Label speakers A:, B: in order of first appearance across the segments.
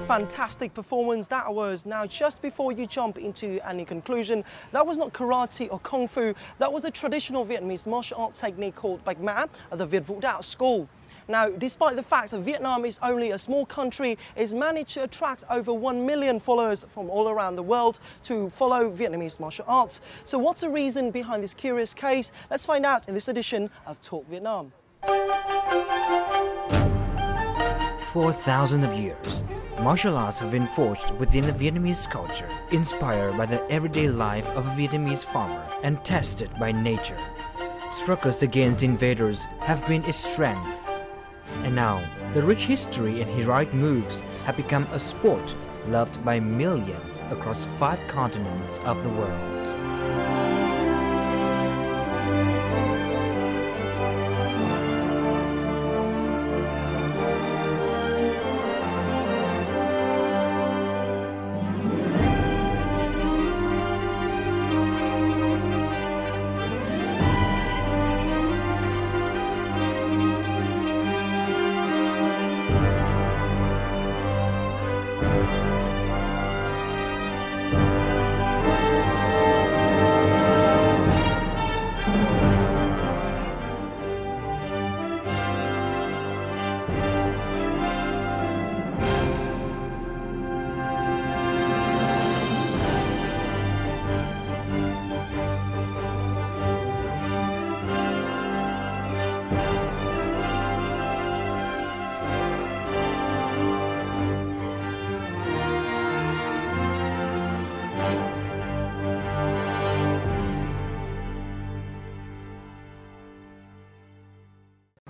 A: fantastic performance that was. Now, just before you jump into any conclusion, that was not karate or kung fu. That was a traditional Vietnamese martial art technique called Bạch Mã at the Việt Vũ Đạo School. Now, despite the fact that Vietnam is only a small country, it's managed to attract over 1 million followers from all around the world to follow Vietnamese martial arts. So what's the reason behind this curious case? Let's find out in this edition of Talk Vietnam.
B: For thousands of years, martial arts have been forged within the Vietnamese culture, inspired by the everyday life of a Vietnamese farmer and tested by nature. Struggles against invaders have been its strength. And now, the rich history and heroic moves have become a sport loved by millions across 5 continents of the world.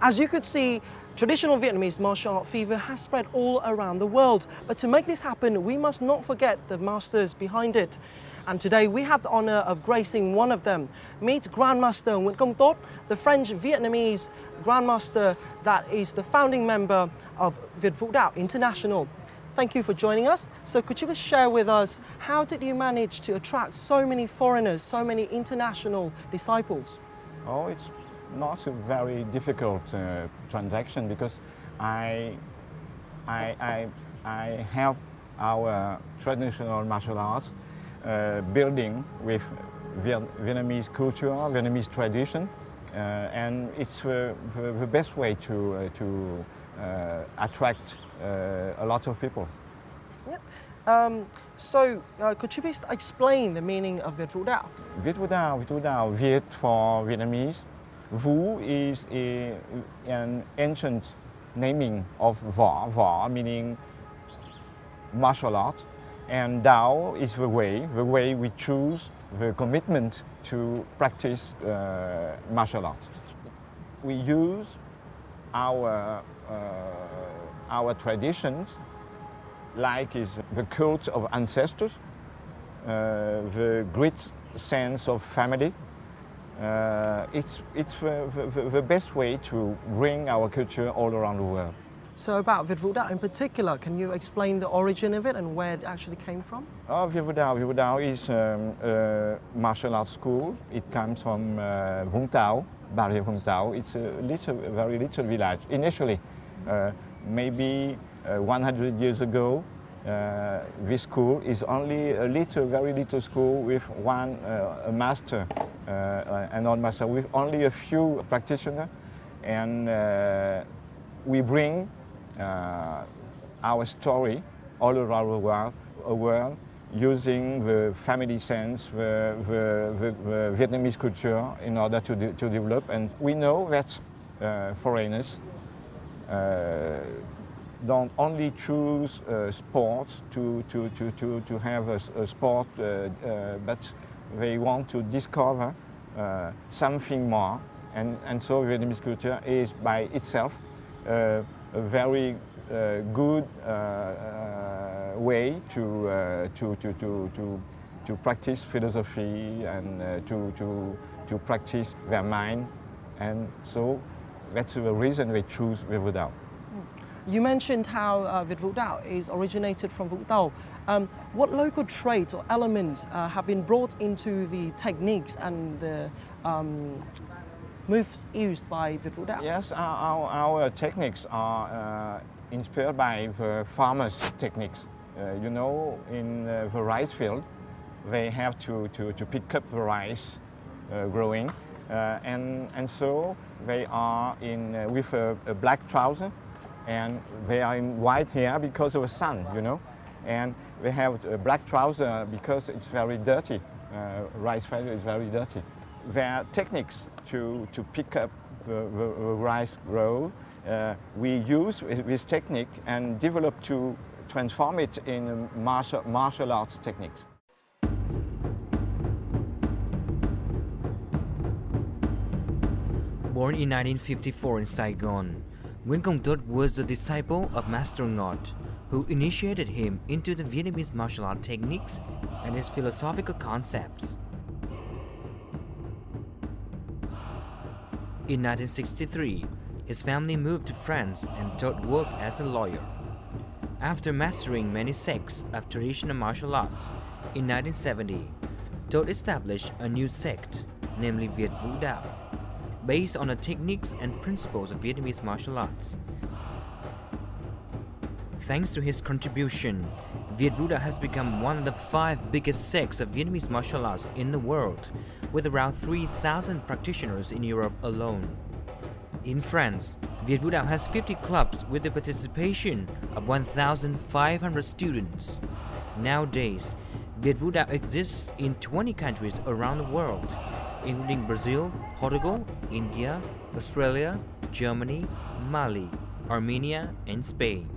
A: As you could see, traditional Vietnamese martial art fever has spread all around the world. But to make this happen, we must not forget the masters behind it. And today we have the honor of gracing one of them. Meet Grandmaster Nguyễn Công Tốt, the French-Vietnamese Grandmaster that is the founding member of Việt Vũ Đạo International. Thank you for joining us. So could you please share with us, how did you manage to attract so many foreigners, so many international disciples?
C: Oh, it's not a very difficult transaction, because I help our traditional martial arts building with Vietnamese culture, Vietnamese tradition, and it's the best way to attract a lot of people.
A: Yep. Could you please explain the meaning of Việt Vũ Đạo?
C: Việt Vũ Đạo, Viet for Vietnamese. Vũ is an ancient naming of Võ meaning martial art, and Dao is the way we choose, the commitment to practice martial art. We use our traditions, like is the cult of ancestors, the great sense of family. It's the best way to bring our culture all around the world.
A: So about Việt Vũ Đạo in particular, can you explain the origin of it and where it actually came from?
C: Việt Vũ Đạo is a martial arts school. It comes from Vũng Tàu, Bà Vũng Tàu. It's a very little village. Initially, maybe 100 years ago, this school is only a very little school with one master, an old master, with only a few practitioners, and we bring our story all around the world using the family sense, the Vietnamese culture in order to develop. And we know that foreigners don't only choose sports to have a sport, but they want to discover something more. And so Vietnamese culture is by itself a very good way to practice philosophy and to practice their mind. And so that's the reason they choose Việt Vũ Đạo.
A: You mentioned how Việt Vũ Đạo is originated from Vũng Tàu. What local traits or elements have been brought into the techniques and the moves used by Việt Vũ Đạo?
C: Yes, our techniques are inspired by the farmers' techniques. You know, in the rice field, they have to pick up the rice growing, and so they are in with a black trouser, and they are in white hair because of the sun, you know, and they have a black trouser because it's very dirty. Rice field is very dirty. Their techniques to pick up the rice grow, we use this technique and develop to transform it in martial arts techniques.
B: Born in 1954 in Saigon, Nguyen Công Tuất was a disciple of Master Ngot, who initiated him into the Vietnamese martial art techniques and its philosophical concepts. In 1963, his family moved to France and Tuất worked as a lawyer. After mastering many sects of traditional martial arts, in 1970, Tuất established a new sect, namely Viet Vũ Đạo, based on the techniques and principles of Vietnamese martial arts. Thanks to his contribution, Viet Vũ Đạo has become one of the 5 biggest sects of Vietnamese martial arts in the world, with around 3,000 practitioners in Europe alone. In France, Viet Vũ Đạo has 50 clubs with the participation of 1,500 students. Nowadays, Viet Vũ Đạo exists in 20 countries around the world, including Brazil, Portugal, India, Australia, Germany, Mali, Armenia, and Spain.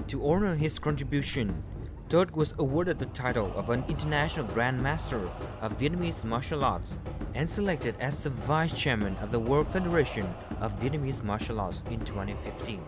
B: To honor his contribution, Tuất was awarded the title of an International Grand Master of Vietnamese Martial Arts and selected as the Vice Chairman of the World Federation of Vietnamese Martial Arts in 2015.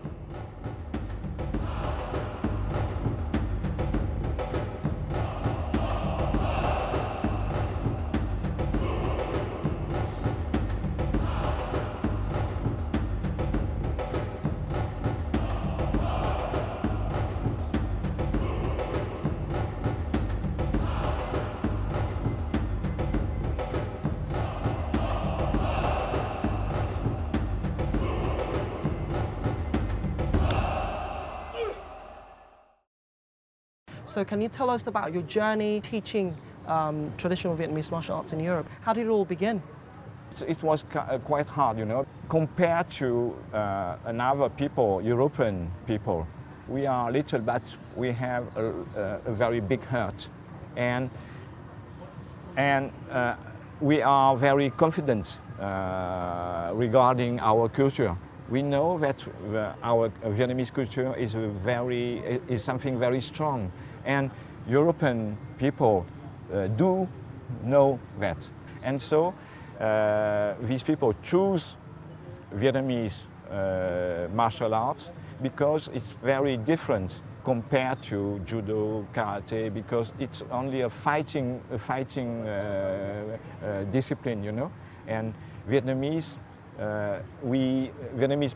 A: So can you tell us about your journey teaching traditional Vietnamese martial arts in Europe? How did it all begin?
C: It was quite hard, you know. Compared to another people, European people, we are little, but we have a very big heart. And we are very confident regarding our culture. We know that our Vietnamese culture is something very strong, and European people do know that. And so these people choose Vietnamese martial arts because it's very different compared to judo, karate, because it's only a fighting discipline, you know. And Vietnamese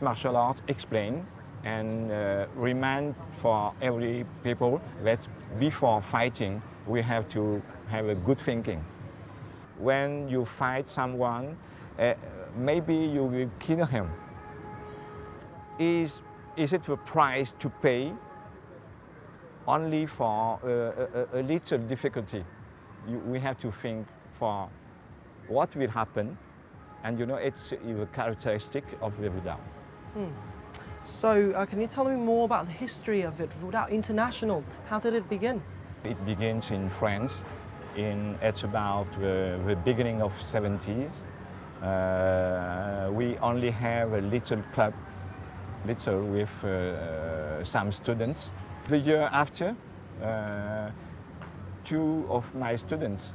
C: martial art explain and remind for every people that before fighting we have to have a good thinking. When you fight someone, maybe you will kill him. Is it the price to pay only for a little difficulty? We have to think for what will happen, and you know it's a characteristic of Viet Vũ Đạo.
A: So can you tell me more about the history of Viet Vũ Đạo International? How did it begin?
C: It begins in France. It's about the beginning of 70s. We only have a little club, with some students. The year after, 2 of my students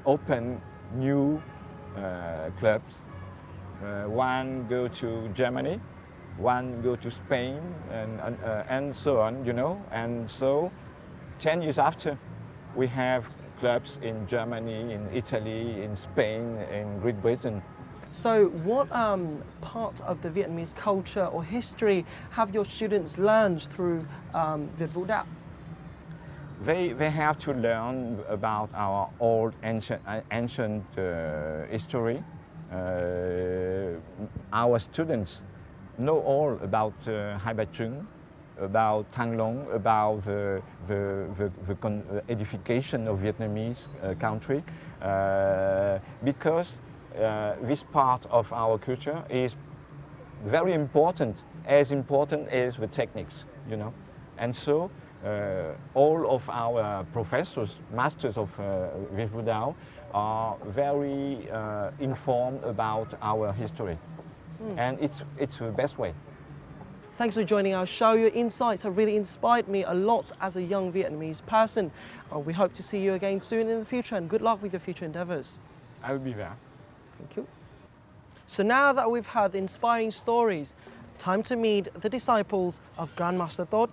C: opened new clubs. One go to Germany, one go to Spain, and so on, you know. And so 10 years after, we have clubs in Germany, in Italy, in Spain, in Great Britain.
A: So what part of the Vietnamese culture or history have your students learned through Viet Vũ Đạo?
C: They have to learn about our old ancient history, Our students know all about Hai Bai Chung, about Thang Long, about the edification of Vietnamese country, because this part of our culture is very important as the techniques, you know. And so all of our professors, masters of Viet Vu Dao, are very informed about our history. And it's the best way.
A: Thanks for joining our show. Your insights have really inspired me a lot as a young Vietnamese person. We hope to see you again soon in the future, and good luck with your future endeavours.
C: I will be there.
A: Thank you. So now that we've heard inspiring stories, time to meet the disciples of Grandmaster Tot.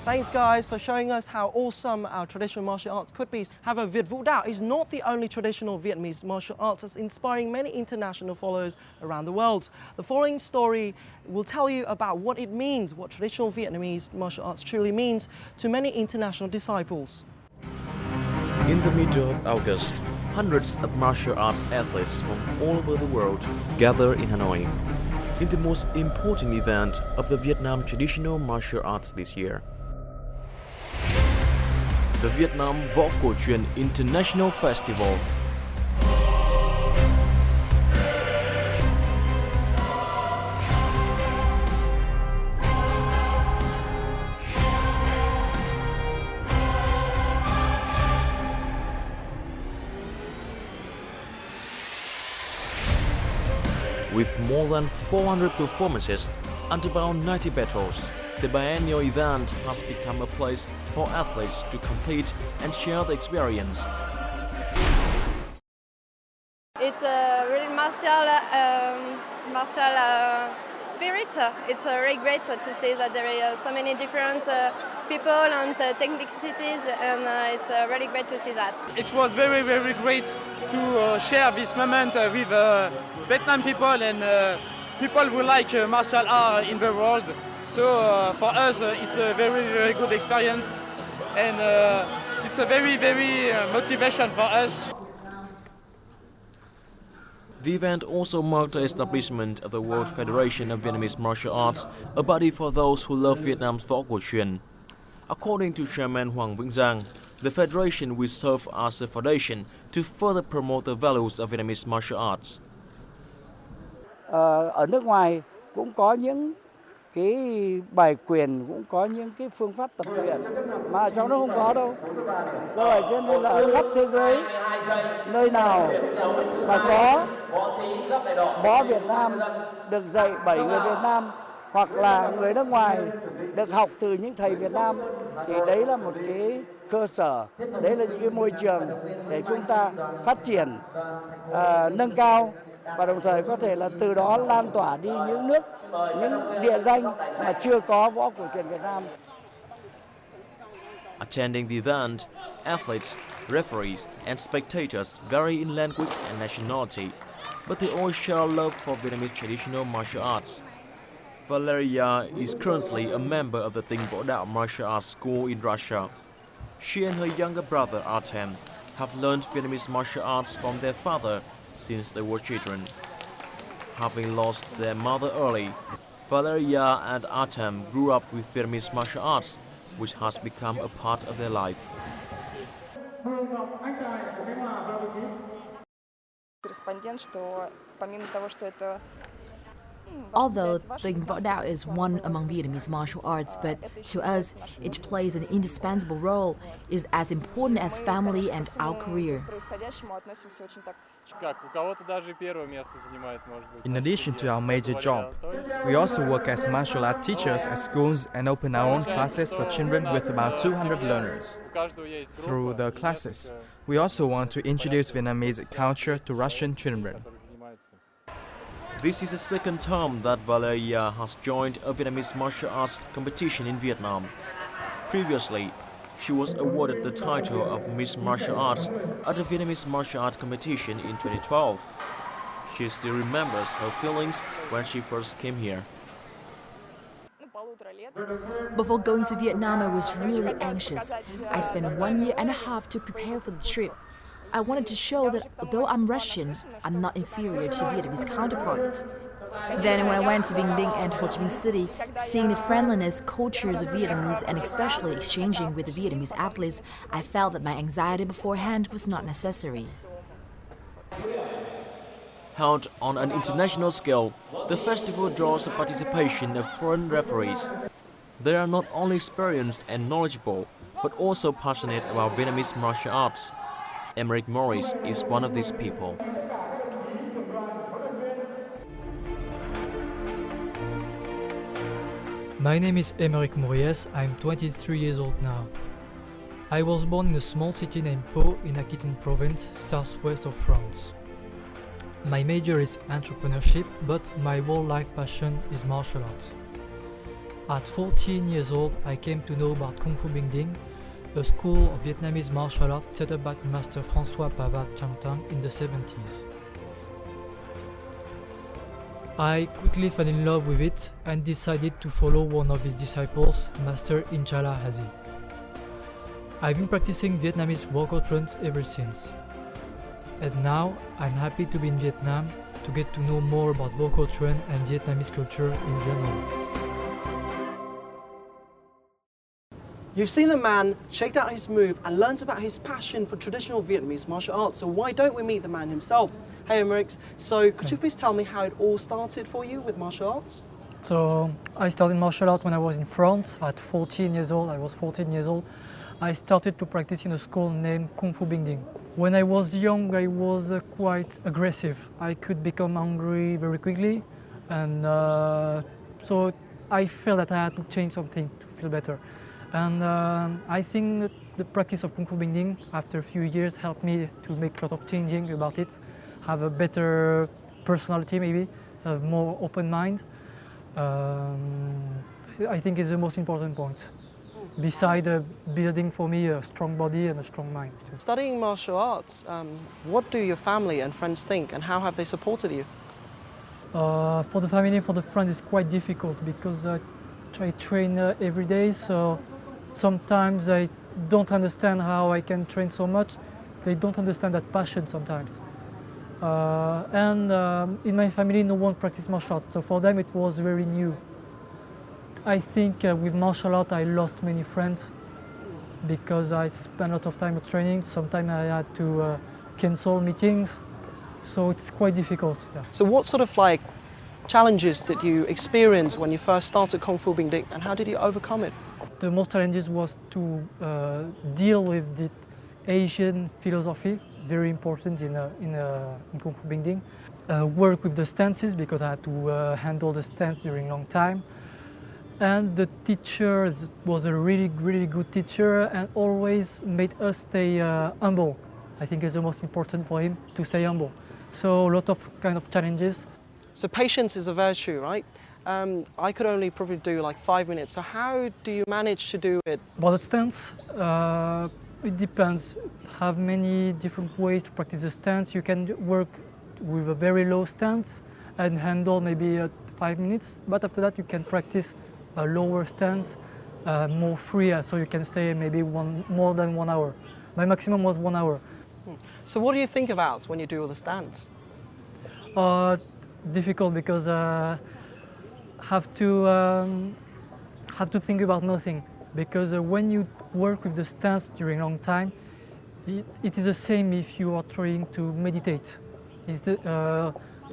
A: Thanks guys for showing us how awesome our traditional martial arts could be. However, Viet Vu Dao is not the only traditional Vietnamese martial arts that's inspiring many international followers around the world. The following story will tell you about what it means, what traditional Vietnamese martial arts truly means to many international disciples.
D: In the middle of August, hundreds of martial arts athletes from all over the world gather in Hanoi, in the most important event of the Vietnam traditional martial arts this year. The Vietnam Võ Cổ Truyền International Festival. With more than 400 performances and about 90 battles, the biennial event has become a place for athletes to compete and share the experience.
E: It's a really martial spirit. It's really great to see that there are so many different people and technicities, and it's really great to see that.
F: It was very, very great to share this moment with Vietnam people and people who like martial art in the world. So for us, it's a very, very good experience, and it's a very, very motivation for us.
D: The event also marked the establishment of the World Federation of Vietnamese Martial Arts, a body for those who love Vietnam's Võ Cổ Truyền. According to Chairman Hoàng Vĩnh Giang, the federation will serve as a foundation to further promote the values of Vietnamese martial arts.
G: Ở nước ngoài cũng có những cái bài quyền, cũng có những cái phương pháp tập luyện mà ở trong nó không có đâu. Do vậy cho nên là ở khắp thế giới, nơi nào mà có võ Việt Nam được dạy bởi người Việt Nam hoặc là người nước ngoài được học từ những thầy Việt Nam, thì đấy là một cái cơ sở, đấy là những cái môi trường để chúng ta phát triển, nâng cao, và đồng thời có thể là từ đó lan tỏa đi những nước, những địa danh mà chưa có võ cổ truyền Việt Nam.
D: Attending the event, athletes, referees and spectators vary in language and nationality, but they all share love for Vietnamese traditional martial arts. Valeria is currently a member of the Tinh Võ Đạo Martial Arts School in Russia. She and her younger brother Artem have learned Vietnamese martial arts from their father since they were children. Having lost their mother early, Valeria and Artem grew up with Vietnamese martial arts, which has become a part of their life.
H: Although the Võ Đạo is one among Vietnamese martial arts, but to us, it plays an indispensable role, is as important as family and our career.
I: In addition to our major job, we also work as martial art teachers at schools and open our own classes for children with about 200 learners. Through the classes, we also want to introduce Vietnamese culture to Russian children.
D: This is the second time that Valeria has joined a Vietnamese martial arts competition in Vietnam. Previously, she was awarded the title of Miss Martial Arts at the Vietnamese martial arts competition in 2012. She still remembers her feelings when she first came here.
H: Before going to Vietnam, I was really anxious. I spent 1 year and a half to prepare for the trip. I wanted to show that though I'm Russian, I'm not inferior to Vietnamese counterparts. Then when I went to Binh Dinh and Ho Chi Minh City, seeing the friendliness, cultures of Vietnamese and especially exchanging with the Vietnamese athletes, I felt that my anxiety beforehand was not necessary.
D: Held on an international scale, the festival draws the participation of foreign referees. They are not only experienced and knowledgeable, but also passionate about Vietnamese martial arts. Emerick Morris is one of these people.
J: My name is Emerick Morris. I'm 23 years old now. I was born in a small city named Pau in Aquitaine province, southwest of France. My major is entrepreneurship, but my whole life passion is martial arts. At 14 years old, I came to know about Kung Fu Binh Dinh, a school of Vietnamese martial art set up by Master François Pavat Chang Tang in the 70s. I quickly fell in love with it and decided to follow one of his disciples, Master Inchala Hazi. I've been practicing Vietnamese vocal trance ever since. And now I'm happy to be in Vietnam to get to know more about vocal trance and Vietnamese culture in general.
A: You've seen the man shake out his move and learnt about his passion for traditional Vietnamese martial arts, so why don't we meet the man himself? Hey Emerick, so could you please tell me how it all started for you with martial arts?
J: So I started martial art when I was in France at 14 years old. I was 14 years old. I started to practice in a school named Kung Fu Binh Dinh. When I was young, I was quite aggressive. I could become angry very quickly, and so I felt that I had to change something to feel better. And I think that the practice of Kung Fu Binh Dinh after a few years helped me to make a lot of changing about it, have a better personality maybe, a more open mind. I think it's the most important point. Beside building for me a strong body and a strong mind. Too.
A: Studying martial arts, what do your family and friends think and how have they supported you?
J: For the family and for the friends it's quite difficult because I train every day, so sometimes I don't understand how I can train so much. They don't understand that passion sometimes. In my family no one practiced martial arts, so for them it was very new. I think with martial art I lost many friends because I spent a lot of time training. Sometimes I had to cancel meetings, so it's quite difficult. Yeah.
A: So what sort of challenges did you experience when you first started Kung Fu Binh Dinh and how did you overcome it?
J: The most challenges was to deal with the Asian philosophy, very important in Kung Fu Binh Dinh. Work with the stances because I had to handle the stance during a long time. And the teacher was a really, really good teacher and always made us stay humble. I think it's the most important for him to stay humble. So a lot of kind of challenges.
A: So patience is a virtue, right? I could only probably do 5 minutes. So how do you manage to do it?
J: About the stance, it depends. Have many different ways to practice the stance. You can work with a very low stance and handle maybe 5 minutes. But after that, you can practice a lower stance, more free, so you can stay maybe more than 1 hour. My maximum was 1 hour.
A: So what do you think about when you do all the stance?
J: Difficult because have to think about nothing. Because when you work with the stance during a long time, it is the same if you are trying to meditate.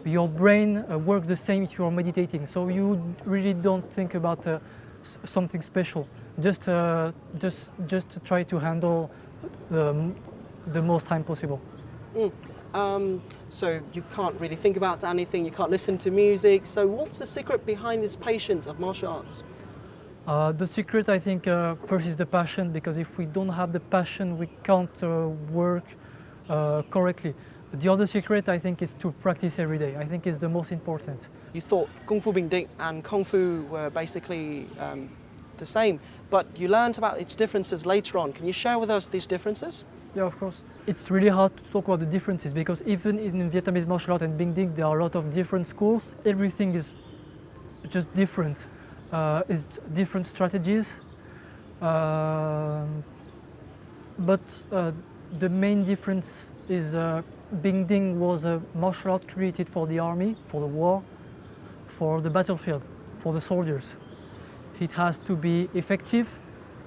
J: Your brain works the same if you are meditating, so you really don't think about something special. Just try to handle the most time possible.
A: So you can't really think about anything, you can't listen to music. So what's the secret behind this patience of martial arts?
J: The secret, I think, first is the passion, because if we don't have the passion, we can't work correctly. The other secret, I think, is to practice every day. I think is the most important.
A: You thought Kung Fu Bing Ding and Kung Fu were basically the same, but you learned about its differences later on. Can you share with us these differences?
J: Yeah, of course. It's really hard to talk about the differences, because even in Vietnamese martial art and Bing Ding, there are a lot of different schools. Everything is just different. It's different strategies. But the main difference is Bing Ding was a martial art created for the army, for the war, for the battlefield, for the soldiers. It has to be effective,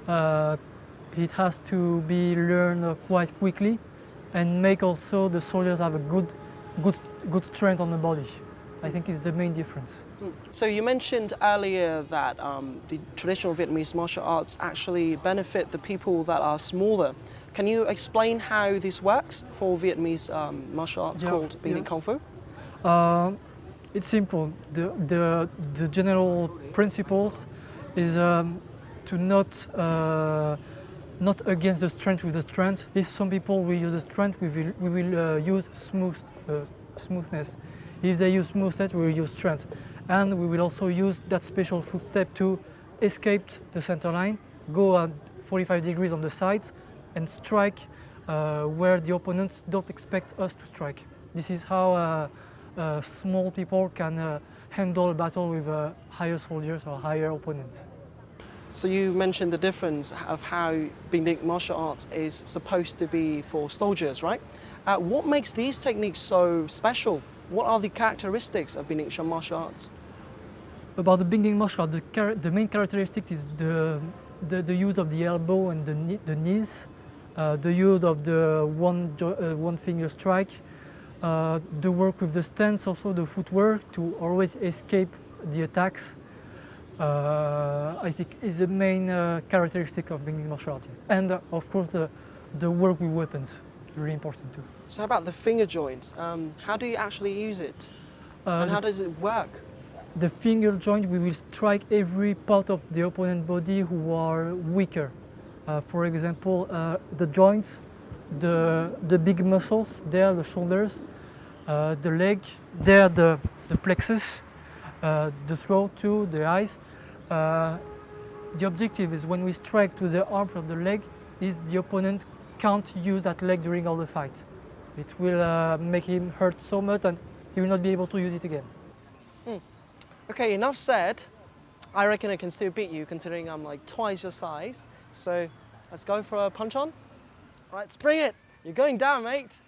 J: it has to be learned quite quickly, and make also the soldiers have a good strength on the body. I think it's the main difference.
A: So you mentioned earlier that the traditional Vietnamese martial arts actually benefit the people that are smaller. Can you explain how this works for Vietnamese martial arts called Bing Ding Kung Fu?
J: It's simple. The general principles is to not against the strength with the strength. If some people will use the strength, we will use smoothness. If they use smoothness, we will use strength. And we will also use that special footstep to escape the center line, go at 45 degrees on the sides, and strike where the opponents don't expect us to strike. This is how small people can handle a battle with higher soldiers or higher opponents.
A: So you mentioned the difference of how Bing Ding martial arts is supposed to be for soldiers, right? What makes these techniques so special? What are the characteristics of Bing Ding martial arts?
J: About the Bing Ding martial art, the main characteristic is the use of the elbow and the knees, the use of the one finger strike, the work with the stance, also the footwork to always escape the attacks. I think is the main characteristic of Bing Ding martial arts. And of course the work with weapons, really important too.
A: So how about the finger joint? How do you actually use it? And how does it work?
J: The finger joint, we will strike every part of the opponent's body who are weaker. For example, the joints, the big muscles, there the shoulders, the leg, there the plexus, the throat too, the eyes. The objective is when we strike to the arm of the leg, is the opponent can't use that leg during all the fight. It will make him hurt so much and he will not be able to use it again.
A: Okay, enough said. I reckon I can still beat you considering I'm like twice your size. So let's go for a punch on. All right, let's bring it. You're going down, mate.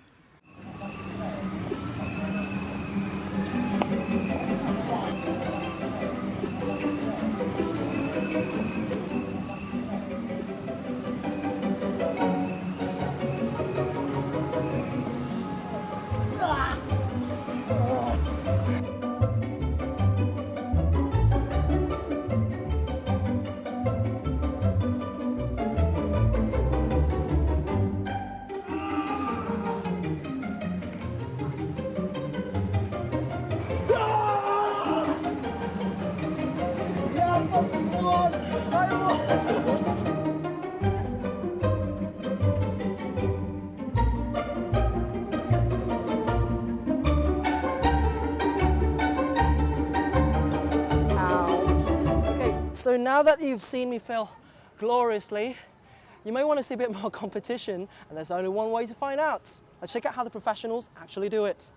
A: So now that you've seen me fail gloriously, you may want to see a bit more competition, and there's only one way to find out. Let's check out how the professionals actually do it.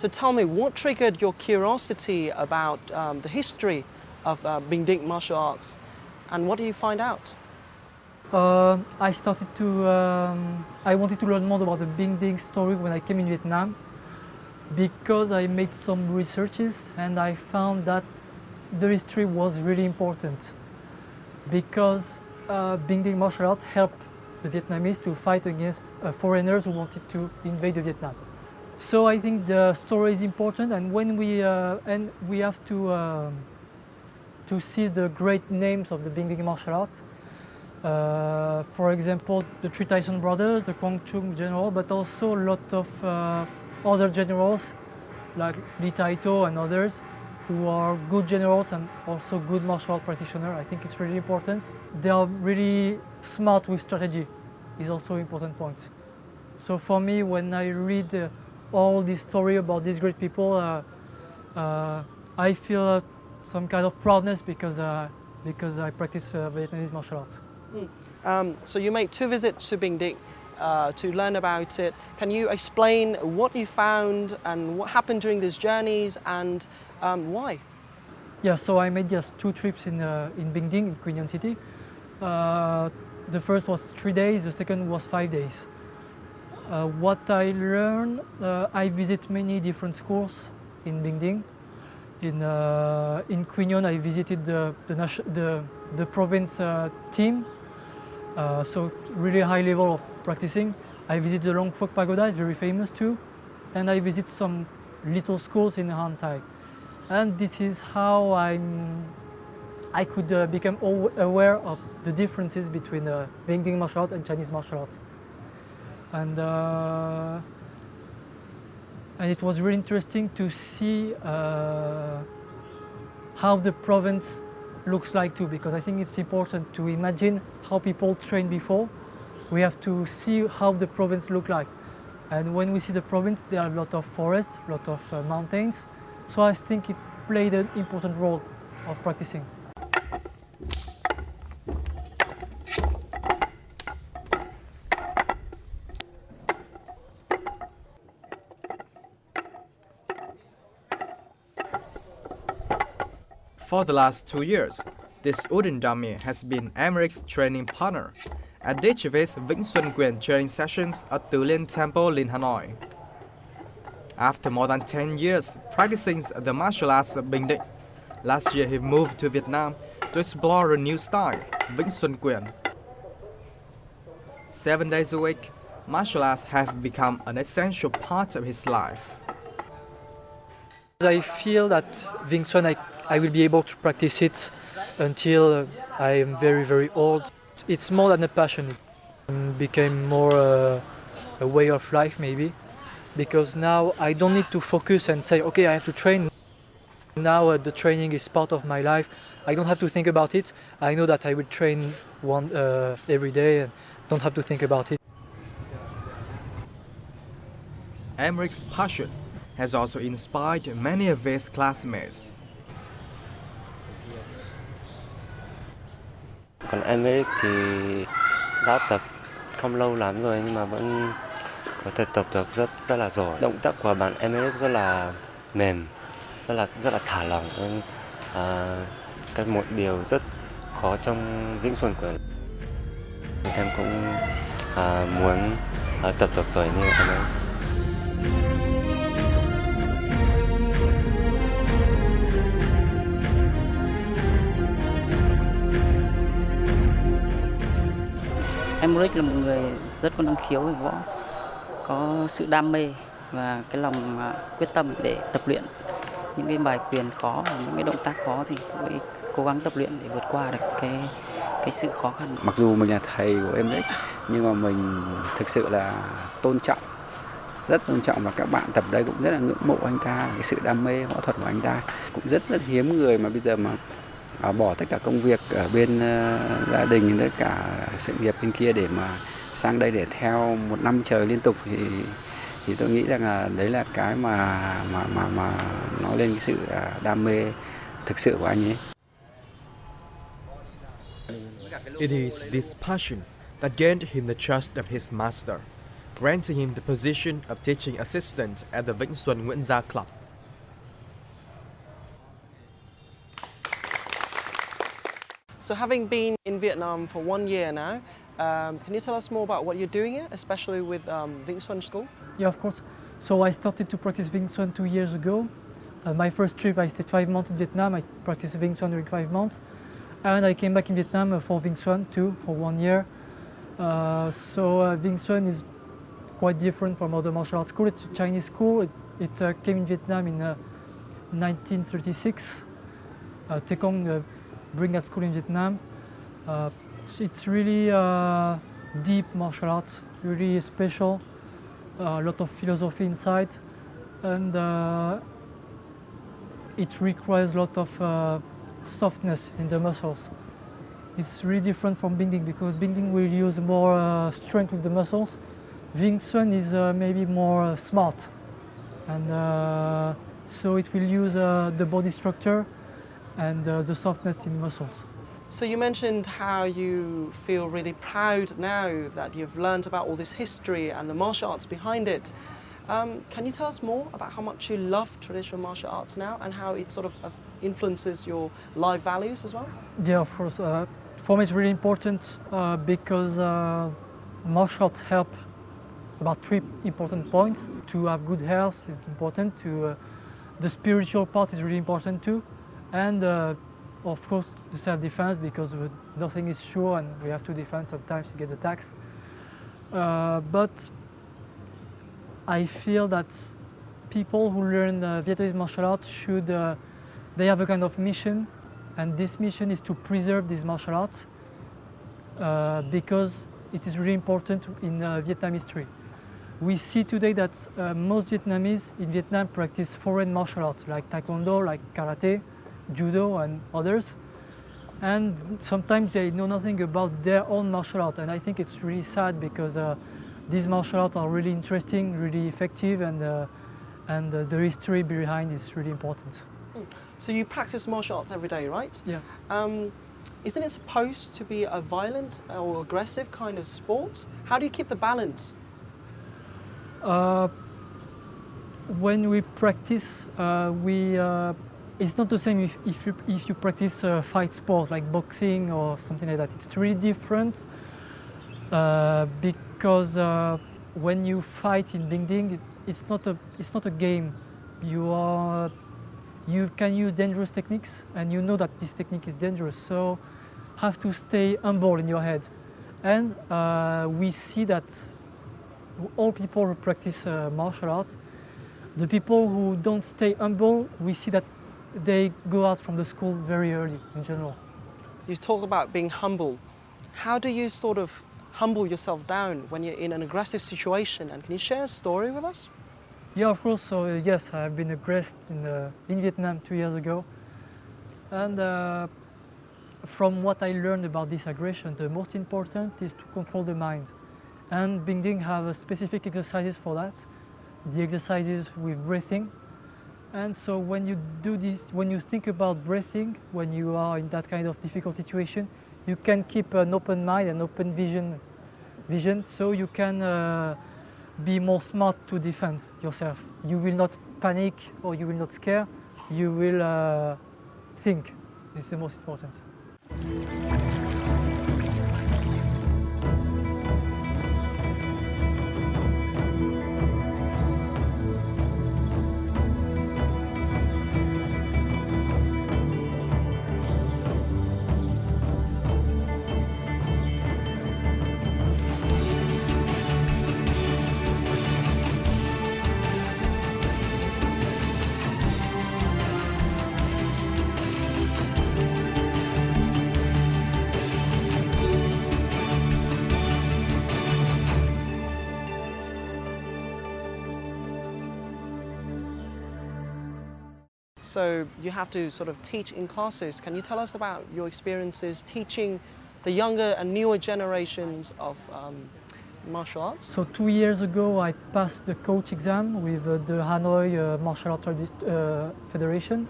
A: So tell me, what triggered your curiosity about the history of Bình Định martial arts, and what did you find out?
J: I wanted to learn more about the Bình Định story when I came in Vietnam, because I made some researches and I found that the history was really important, because Bình Định martial art helped the Vietnamese to fight against foreigners who wanted to invade Vietnam. So I think the story is important, and when we have to see the great names of the Bình Định martial arts. For example, the three Tyson brothers, the Quang Trung general, but also a lot of other generals like Lee Taito and others who are good generals and also good martial art practitioners. I think it's really important. They are really smart with strategy, is also an important point. So for me, when I read all this story about these great people, I feel some kind of proudness because I practice Vietnamese martial arts.
A: So you made 2 visits to Bình Định to learn about it. Can you explain what you found and what happened during these journeys, and why?
J: Yeah, so I made just 2 trips in Bình Định, in Quy Nhơn City. The first was 3 days, the second was 5 days. What I learned, I visit many different schools in Bình Định. In Quy Nhơn, I visited the province team, so really high level of practicing. I visited the Long Phuoc Pagoda, it's very famous too, and I visit some little schools in Han Thai. And this is how I could become aware of the differences between Bình Định martial arts and Chinese martial arts. And it was really interesting to see how the province looks like too, because I think it's important to imagine how people trained before. We have to see how the province look like. And when we see the province, there are a lot of forests, a lot of mountains. So I think it played an important role of practicing.
I: For the last 2 years, this wooden dummy has been Emirec's training partner at Dacheve's Vĩnh Xuân Quyền training sessions at Tứ Liên Temple in Hanoi. After more than 10 years practicing the martial arts of Bình Định, last year he moved to Vietnam to explore a new style, Vĩnh Xuân Quyền. 7 days a week, martial arts have become an essential part of his life.
J: I feel that Vĩnh Xuân, I will be able to practice it until I am very, very old. It's more than a passion. It became more a way of life maybe, because now I don't need to focus and say, okay, I have to train. Now the training is part of my life. I don't have to think about it. I know that I will train every day and don't have to think about it.
I: Emirec's passion has also inspired many of his classmates.
K: Còn Emeric thì đã tập không lâu lắm rồi nhưng mà vẫn có thể tập được rất là giỏi. Động tác của bạn Emeric rất là mềm, rất là thả lỏng. Cái một điều rất khó trong Vĩnh Xuân Quyền. Em cũng muốn tập được giỏi như Emeric.
L: Emeric là một người rất có năng khiếu về võ, có sự đam mê và cái lòng quyết tâm để tập luyện những cái bài quyền khó và những cái động tác khó thì cũng cố gắng tập luyện để vượt qua được cái sự khó khăn.
M: Mặc dù mình là thầy của Emeric nhưng mà mình thực sự là rất tôn trọng và các bạn tập đây cũng rất là ngưỡng mộ anh ta, cái sự đam mê võ thuật của anh ta. Cũng rất hiếm người mà bây giờ mà bỏ tất cả công việc ở bên gia đình, tất cả sự nghiệp bên kia để mà sang đây để theo 1 năm trời liên tục thì tôi nghĩ rằng là đấy là cái mà nói lên cái sự đam mê thực sự của anh ấy.
I: It is this passion that gained him the trust of his master. granting him the position of teaching assistant at the Vĩnh Xuân Nguyễn Gia Club.
A: So having been in Vietnam for 1 year now, can you tell us more about what you're doing here, especially with Vĩnh Xuân School?
J: Yeah, of course. So I started to practice Vĩnh Xuân 2 years ago. My first trip, I stayed 5 months in Vietnam. I practiced Vĩnh Xuân during 5 months. And I came back in Vietnam for Vĩnh Xuân too, for 1 year. Vĩnh Xuân is quite different from other martial arts schools. It's a Chinese school. It came in Vietnam in 1936. Taekwondo bring that school in Vietnam. It's really deep martial arts, really special. A lot of philosophy inside, and it requires a lot of softness in the muscles. It's really different from Binding because Binding will use more strength with the muscles. Vĩnh Xuân is maybe more smart, and so it will use the body structure and the softness in muscles.
A: So you mentioned how you feel really proud now that you've learned about all this history and the martial arts behind it. Can you tell us more about how much you love traditional martial arts now and how it sort of influences your life values as well?
J: Yeah, of course. For me it's really important because martial arts help about 3 important points. To have good health is important, the spiritual part is really important too, and of course the self-defense, because nothing is sure and we have to defend sometimes to get attacks. But I feel that people who learn Vietnamese martial arts should, they have a kind of mission, and this mission is to preserve these martial arts because it is really important in Vietnam history. We see today that most Vietnamese in Vietnam practice foreign martial arts like Taekwondo, like Karate, Judo and others, and sometimes they know nothing about their own martial art, and I think it's really sad because these martial arts are really interesting, really effective, and the history behind is really important.
A: So you practice martial arts every day, right?
J: Yeah.
A: Isn't it supposed to be a violent or aggressive kind of sport? How do you keep the balance?
J: When we practice, it's not the same if you practice a fight sport like boxing or something like that. It's really different because when you fight in Binding, it's not a game. You can use dangerous techniques, and you know that this technique is dangerous. So have to stay humble in your head. And we see that all people who practice martial arts, the people who don't stay humble, we see that they go out from the school very early in general.
A: You talk about being humble. How do you sort of humble yourself down when you're in an aggressive situation? And can you share a story with us?
J: Yeah, of course. So yes, I've been aggressed in Vietnam 2 years ago. And from what I learned about this aggression, the most important is to control the mind. And Binding have specific exercises for that. The exercises with breathing. And so when you do this, when you think about breathing, when you are in that kind of difficult situation, you can keep an open mind and open vision, so you can be more smart to defend yourself. You will not panic or you will not scare, you will think. It's the most important.
A: So you have to sort of teach in classes. Can you tell us about your experiences teaching the younger and newer generations of martial arts?
J: So 2 years ago I passed the coach exam with the Hanoi Martial Arts Federation,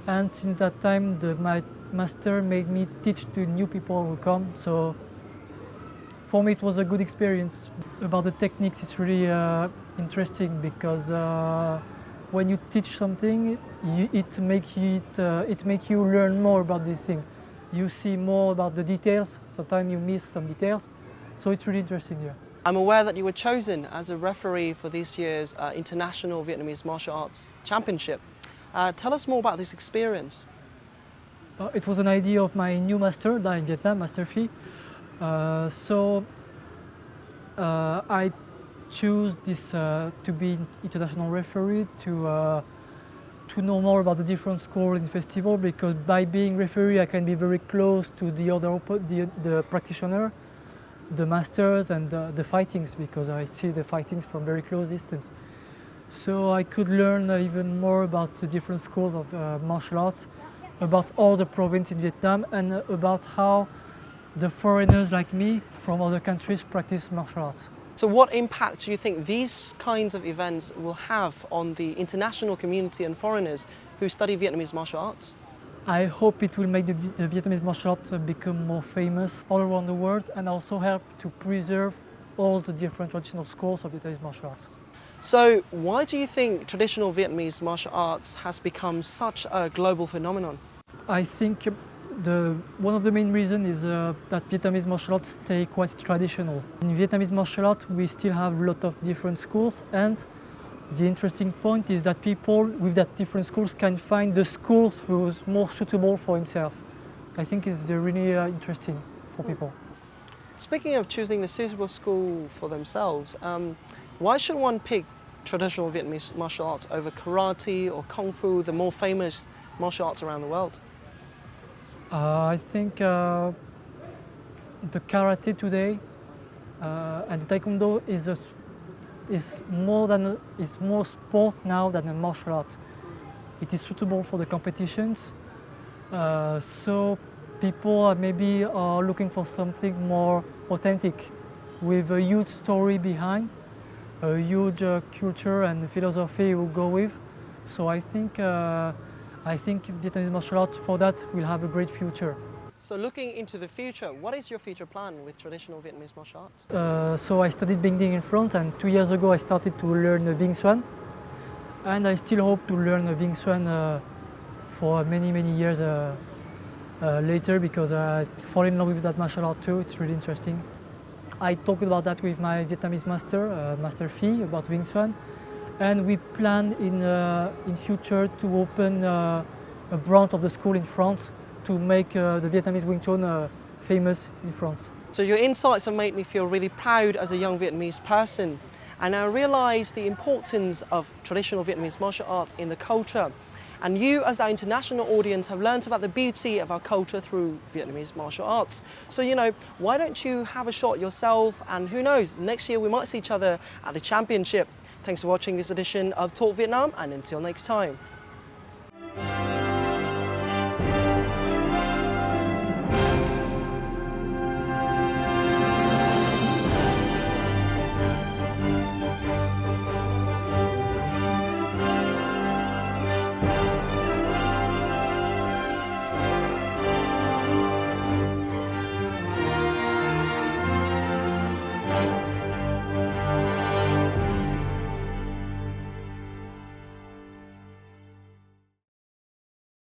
J: and since that time my master made me teach to new people who come. So For me, it was a good experience. About the techniques, it's really interesting because when you teach something, it makes you learn more about this thing. You see more about the details. Sometimes you miss some details, so it's really interesting here.
A: I'm aware that you were chosen as a referee for this year's International Vietnamese Martial Arts Championship. Tell us more about this experience.
J: It was an idea of my new master in Vietnam, Master Phi. I choose this to be international referee to know more about the different schools in the festival, because by being referee I can be very close to the practitioner, the masters and the fightings, because I see the fightings from very close distance. So I could learn even more about the different schools of martial arts, about all the provinces in Vietnam, and about how the foreigners like me from other countries practice martial arts.
A: So what impact do you think these kinds of events will have on the international community and foreigners who study Vietnamese martial arts?
J: I hope it will make the Vietnamese martial arts become more famous all around the world, and also help to preserve all the different traditional schools of Vietnamese martial arts.
A: So why do you think traditional Vietnamese martial arts has become such a global phenomenon?
J: I think one of the main reasons is that Vietnamese martial arts stay quite traditional. In Vietnamese martial arts we still have a lot of different schools, and the interesting point is that people with that different schools can find the schools who's more suitable for himself. I think it's really interesting for people.
A: Speaking of choosing the suitable school for themselves, why should one pick traditional Vietnamese martial arts over karate or kung fu, the more famous martial arts around the world?
J: I think the karate today and the taekwondo is more sport now than a martial art. It is suitable for the competitions, so people maybe are looking for something more authentic, with a huge story behind, a huge culture and philosophy will go with. So I think Vietnamese martial arts for that will have a great future.
A: So looking into the future, what is your future plan with traditional Vietnamese martial arts?
J: So I studied Binh Dinh in France, and 2 years ago I started to learn Wing Chun, and I still hope to learn Wing Chun for many years later, because I fall in love with that martial art too. It's really interesting. I talked about that with my Vietnamese master, Master Phi, about Wing Chun, and we plan in future to open a branch of the school in France to make the Vietnamese Wing Chun famous in France.
A: So your insights have made me feel really proud as a young Vietnamese person, and I realise the importance of traditional Vietnamese martial arts in the culture. And you, as our international audience, have learnt about the beauty of our culture through Vietnamese martial arts. So, why don't you have a shot yourself, and who knows, next year we might see each other at the championship. Thanks for watching this edition of Talk Vietnam, and until next time.